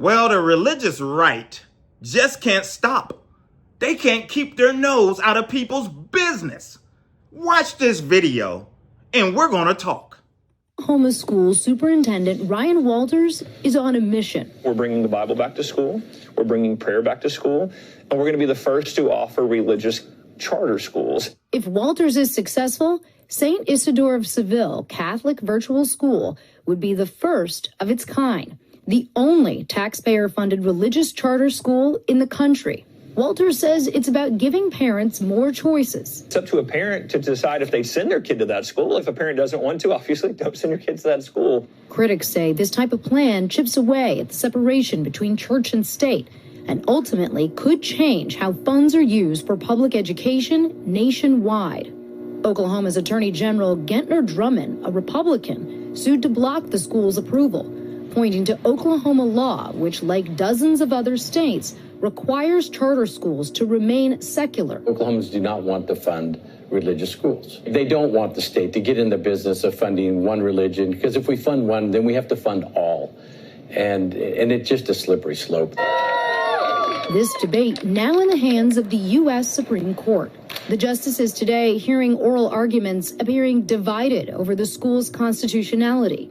Well, the religious right just can't stop. They can't keep their nose out of people's business. Watch this video and we're going to talk. Oklahoma School Superintendent Ryan Walters is on a mission. We're bringing the Bible back to school. We're bringing prayer back to school. And we're going to be the first to offer religious charter schools. If Walters is successful, St. Isidore of Seville Catholic Virtual School would be the first of its kind, the only taxpayer-funded religious charter school in the country. Walters says it's about giving parents more choices. It's up to a parent to decide if they send their kid to that school. If a parent doesn't want to, obviously don't send your kids to that school. Critics say this type of plan chips away at the separation between church and state and ultimately could change how funds are used for public education nationwide. Oklahoma's Attorney General Gentner Drummond, a Republican, sued to block the school's approval, pointing to Oklahoma law, which, like dozens of other states, requires charter schools to remain secular. Oklahomans do not want to fund religious schools. They don't want the state to get in the business of funding one religion, because if we fund one, then we have to fund all. And it's just a slippery slope. This debate now in the hands of the U.S. Supreme Court. The justices today hearing oral arguments appearing divided over the school's constitutionality.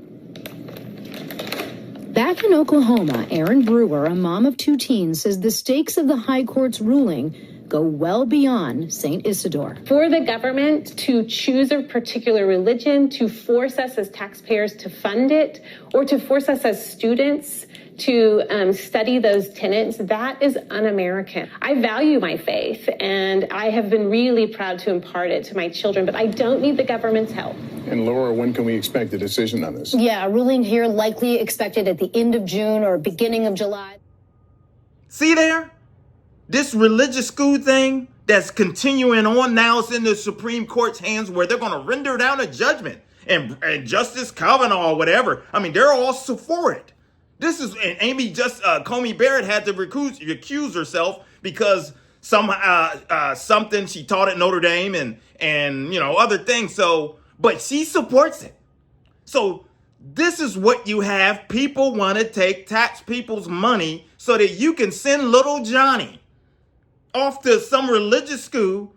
Back in Oklahoma, Erin Brewer, a mom of two teens, says the stakes of the high court's ruling go well beyond St. Isidore. For the government to choose a particular religion, to force us as taxpayers to fund it, or to force us as students to study those tenets, that is un-American. I value my faith, and I have been really proud to impart it to my children, but I don't need the government's help. And Laura, when can we expect a decision on this? Yeah, a ruling here likely expected at the end of June or beginning of July. See there? This religious school thing that's continuing on now is in the Supreme Court's hands, where they're going to render down a judgment. And Justice Kavanaugh or whatever, I mean, they're all for it. This is, and Comey Barrett had to recuse herself because something she taught at Notre Dame and other things. So, but she supports it. So this is what you have. People want to take tax people's money so that you can send little Johnny off to some religious school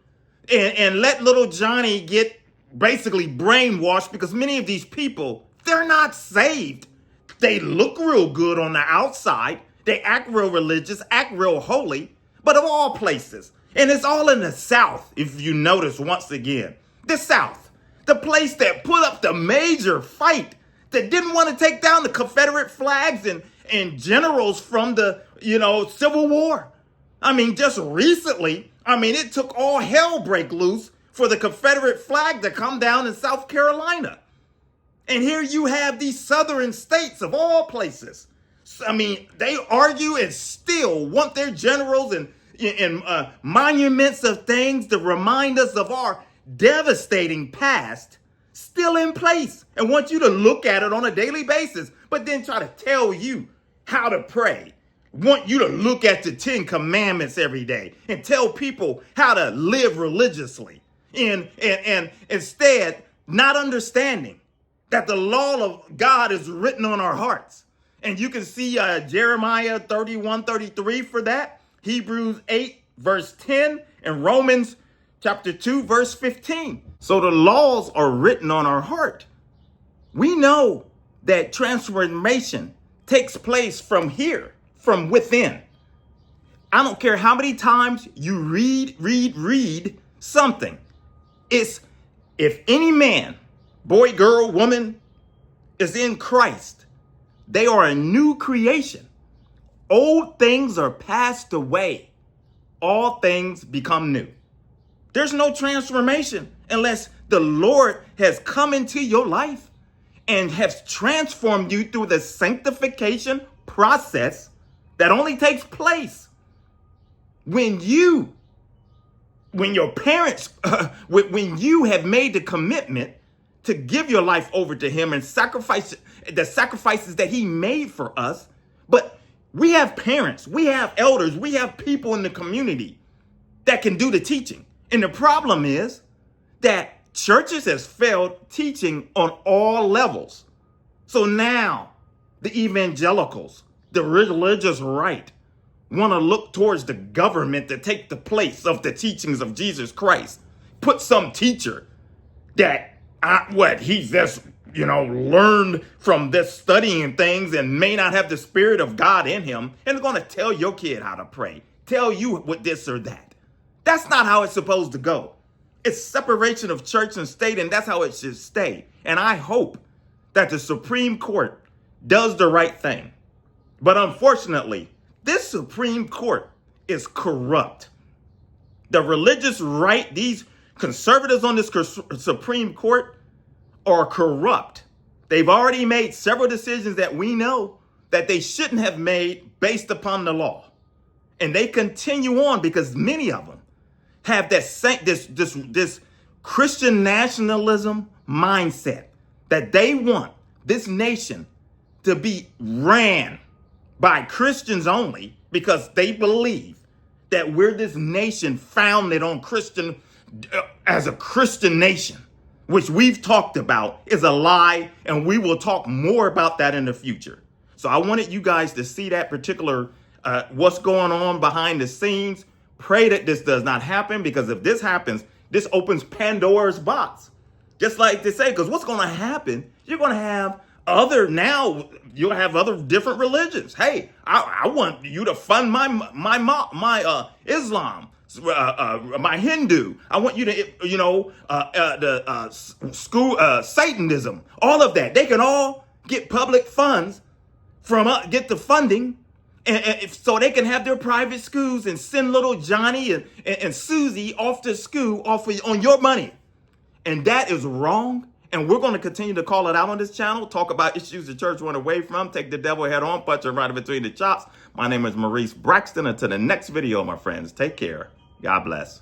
and let little Johnny get basically brainwashed, because many of these people, they're not saved. They look real good on the outside. They act real religious, act real holy, but of all places. And it's all in the South, if you notice once again. The South, the place that put up the major fight, that didn't want to take down the Confederate flags and generals from the, Civil War. I mean, just recently, it took all hell break loose for the Confederate flag to come down in South Carolina. And here you have these southern states of all places. They argue and still want their generals and monuments of things to remind us of our devastating past still in place, and want you to look at it on a daily basis, but then try to tell you how to pray. Want you to look at the 10 Commandments every day and tell people how to live religiously. And instead, not understanding that the law of God is written on our hearts. And you can see Jeremiah 31:33 for that, Hebrews 8 verse 10, and Romans chapter 2 verse 15. So the laws are written on our heart. We know that transformation takes place from here, from within. I don't care how many times you read something. It's, if any man, boy, girl, woman is in Christ, they are a new creation. Old things are passed away. All things become new. There's no transformation unless the Lord has come into your life and has transformed you through the sanctification process that only takes place when your parents, when you have made the commitment to give your life over to him and sacrifice the sacrifices that he made for us. But we have parents, we have elders, we have people in the community that can do the teaching. And the problem is that churches has failed teaching on all levels. So now the evangelicals, the religious right want to look towards the government to take the place of the teachings of Jesus Christ. Put some teacher that, he's just, learned from this studying things and may not have the Spirit of God in him, and is going to tell your kid how to pray, tell you what this or that. That's not how it's supposed to go. It's separation of church and state, and that's how it should stay. And I hope that the Supreme Court does the right thing. But unfortunately, this Supreme Court is corrupt. The religious right, these conservatives on this Supreme Court are corrupt. They've already made several decisions that we know that they shouldn't have made based upon the law. And they continue on because many of them have this Christian nationalism mindset that they want this nation to be ran by Christians only, because they believe that we're this nation founded on Christian, as a Christian nation, which we've talked about is a lie, and we will talk more about that in the future. So I wanted you guys to see that particular, what's going on behind the scenes. Pray that this does not happen, because if this happens, this opens Pandora's box. Just like they say, because what's going to happen, you're going to have you'll have other different religions. Hey, I want you to fund my Islam, my Hindu. I want you to, Satanism, all of that. They can all get public funds from get the funding, and so they can have their private schools and send little Johnny and Susie off to school on your money. And that is wrong. And we're going to continue to call it out on this channel, talk about issues the church went away from, take the devil head on, punch him right in between the chops. My name is Maurice Braxton. Until the next video, my friends, take care. God bless.